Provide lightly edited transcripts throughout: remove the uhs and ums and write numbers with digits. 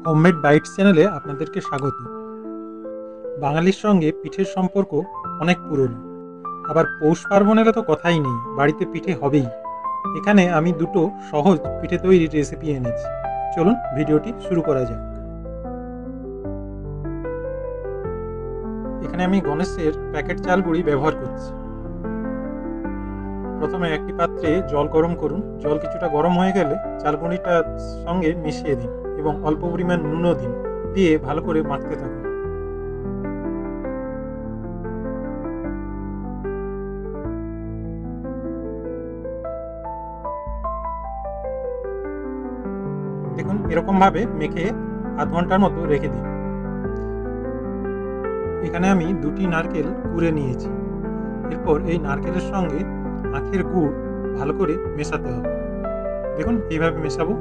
Homemade bytes চ্যানেলে আপনাদেরকে স্বাগত। বাঙালির সঙ্গে পিঠের সম্পর্ক অনেক পুরনো। আবার পৌষ পার্বণ এলে তো কথাই নেই, বাড়িতে পিঠে হবেই। এখানে আমি দুটো সহজ পিঠে তৈরির রেসিপি এনেছি, চলুন ভিডিওটি শুরু করা যাক। এখানে আমি গণেশের প্যাকেট চাল গুঁড়ি ব্যবহার করছি। প্রথমে একটি পাত্রে জল গরম করুন। জল কিছুটা গরম হয়ে গেলে চাল গুঁড়িটার সঙ্গে মিশিয়ে দিন এবং অল্প পরিমাণ নুনও দিন, দিয়ে ভালো করে মাখতে থাকুন। দেখুন, এরকমভাবে মেখে আধ ঘন্টার মতো রেখে দিন। এখানে আমি দুটি নারকেল কুড়ে নিয়েছি। এরপর এই নারকেলের সঙ্গে আখের গুড় ভালো করে মেশাতে হবে। দেখুন, এইভাবে মেশাবো।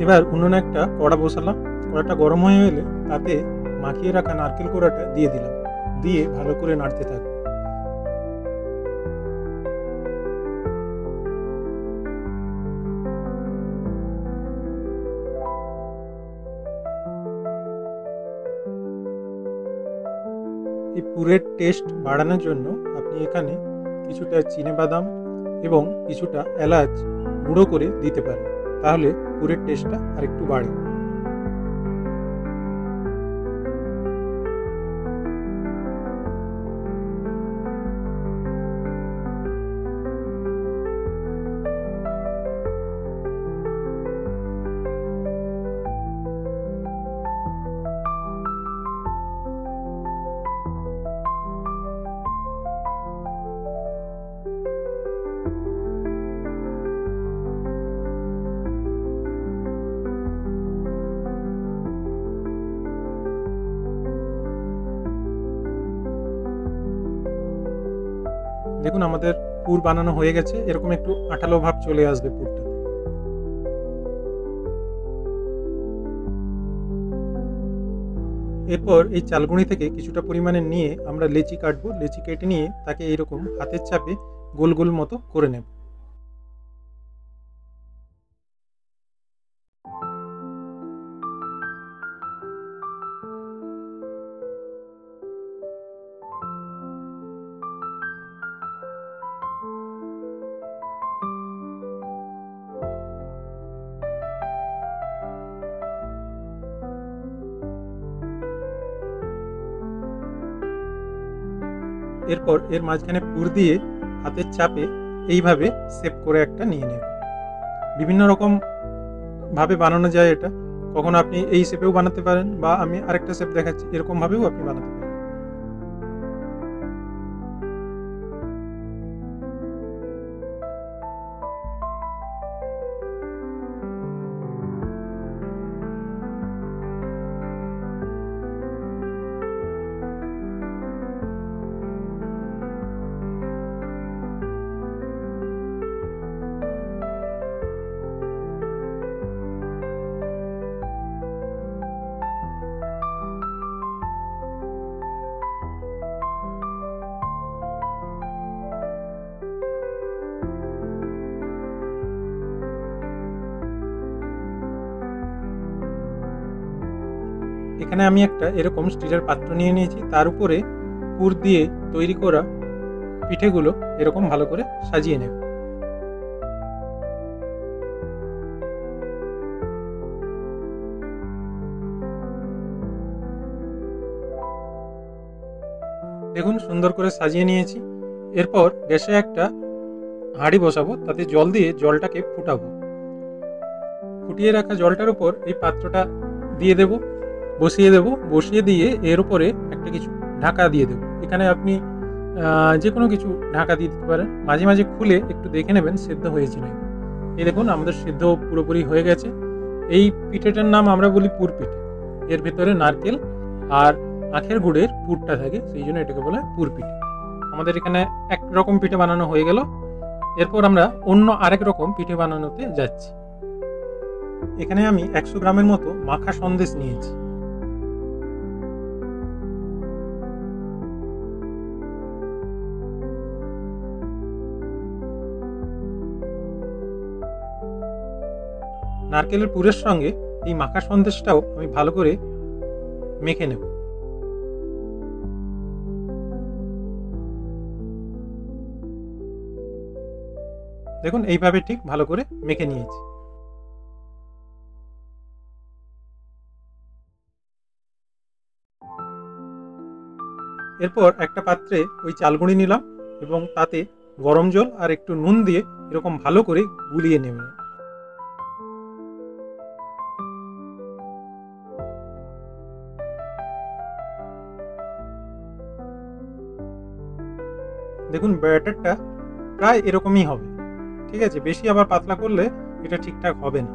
এবার উনুনে একটা কড়া বসালাম। কড়াটা গরম হয়ে এলে তাতে মাখিয়ে রাখা নারকেল কোড়াটা দিয়ে দিলাম, দিয়ে ভালো করে নাড়তে থাকবো। এই পুরের টেস্ট বাড়ানোর জন্য আপনি এখানে কিছুটা চিনেবাদাম এবং কিছুটা এলাচ গুঁড়ো করে দিতে পারেন, তাহলে পুরের টেস্টটা আরেকটু বাড়ে। দেখুন, আমাদের পুর বানানো হয়ে গেছে। এরকম একটু আঠালো ভাব চলে আসবে পুরটা। এরপর এই চালগুঁড়ি থেকে কিছুটা পরিমাণে নিয়ে আমরা লেচি কাটবো। লেচি কেটে নিয়ে তাকে এইরকম হাতের চাপে গোল গোল মতো করে নেব। এরপর এর মাঝখানে পুর দিয়ে হাতের চাপে এইভাবে শেপ করে একটা নিয়ে নেব। বিভিন্ন রকম ভাবে বানানো যায় এটা। কখনো আপনি এই শেপেও বানাতে পারেন, বা আমি আরেকটা শেপ দেখাচ্ছি, এরকম ভাবেও আপনি বানাতে পারেন। এখানে আমি একটা এরকম স্টিলের পাত্র নিয়ে নিয়েছি, তার উপরে পুর দিয়ে তৈরি করা পিঠেগুলো এরকম ভালো করে সাজিয়ে নেব। দেখুন, সুন্দর করে সাজিয়ে নিয়েছি। এরপর গ্যাসে একটা হাঁড়ি বসাবো, তাতে জল দিয়ে জলটাকে ফুটাবো। ফুটিয়ে রাখা জলটার উপর এই পাত্রটা দিয়ে দেব, বসিয়ে দিয়ে এর উপরে একটা কিছু ঢাকা দিয়ে দেবো। এখানে আপনি যে কোনো কিছু ঢাকা দিয়ে দিতে পারেন। মাঝে মাঝে খুলে একটু দেখে নেবেন সেদ্ধ হয়েছে নাকি। এই দেখুন, আমাদের সেদ্ধ পুরোপুরি হয়ে গেছে। এই পিঠেটার নাম আমরা বলি পুর পিঠে। এর ভেতরে নারকেল আর আখের গুড়ের পুরটা থাকে, সেই জন্য এটাকে বলে পুর পিঠে। আমাদের এখানে এক রকম পিঠে বানানো হয়ে গেল। এরপর আমরা অন্য আরেক রকম পিঠে বানানোতে যাচ্ছি। এখানে আমি 100 গ্রামের মতো মাখা সন্দেশ নিয়েছি। নারকেলের পুরের সঙ্গে এই মাখা সন্দেশটাও আমি ভালো করে মেখে নেব। দেখুন এইভাবে ঠিক ভালো করে মেখে নিয়েছি। এরপর একটা পাত্রে ওই চালগুঁড়ি নিলাম এবং তাতে গরম জল আর একটু নুন দিয়ে এরকম ভালো করে গুলিয়ে নেব। দেখুন ব্যাটারটা প্রায় এরকমই হবে, ঠিক আছে? বেশি আবার পাতলা করলে এটা ঠিকঠাক হবে না।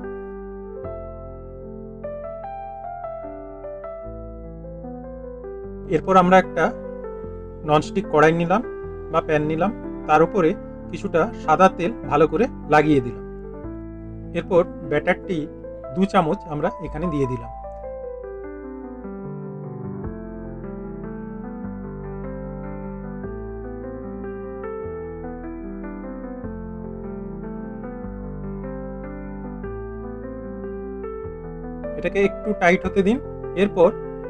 এরপর আমরা একটা ননস্টিক কড়াই নিলাম বা প্যান নিলাম, তার উপরে কিছুটা সাদা তেল ভালো করে লাগিয়ে দিলাম। এরপর ব্যাটারটি 2 চামচ আমরা এখানে দিয়ে দিলাম। এটাকে একটু টাইট হতে দিন। এরপর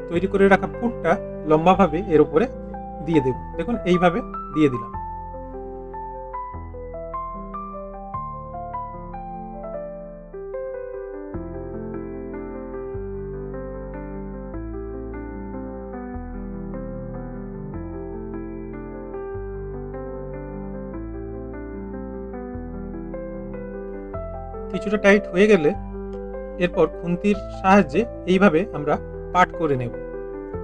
তৈরি করে রাখা পুরটা লম্বাভাবে এর উপরে দিয়ে দেব। দেখুন এইভাবে দিয়ে দিলাম। কিছুটা টাইট হয়ে গেলে এরপর খুন্তির সাহায্যে এইভাবে আমরা পাট করে নেব।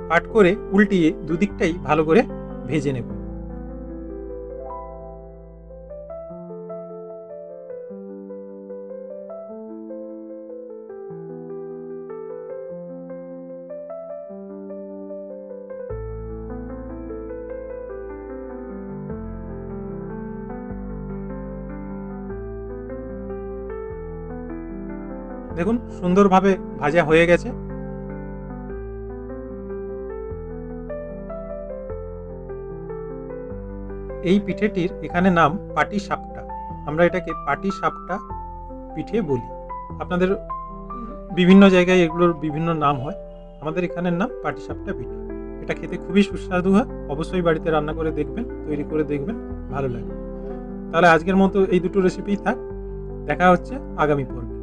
পাট করে উল্টিয়ে দুদিকটাই ভালো করে ভেজে নেব। দেখুন সুন্দরভাবে ভাজা হয়ে গেছে। এই পিঠেটির এখানে নাম পাটি সাপটা। আমরা এটাকে পাটি সাপটা পিঠে বলি। আপনাদের বিভিন্ন জায়গায় এগুলোর বিভিন্ন নাম হয়, আমাদের এখানের নাম পাটি সাপটা পিঠে। এটা খেতে খুবই সুস্বাদু হয়। অবশ্যই বাড়িতে রান্না করে দেখবেন, তৈরি করে দেখবেন, ভালো লাগে। তাহলে আজকের মতো এই দুটো রেসিপি থাক। দেখা হচ্ছে আগামী পর্বে।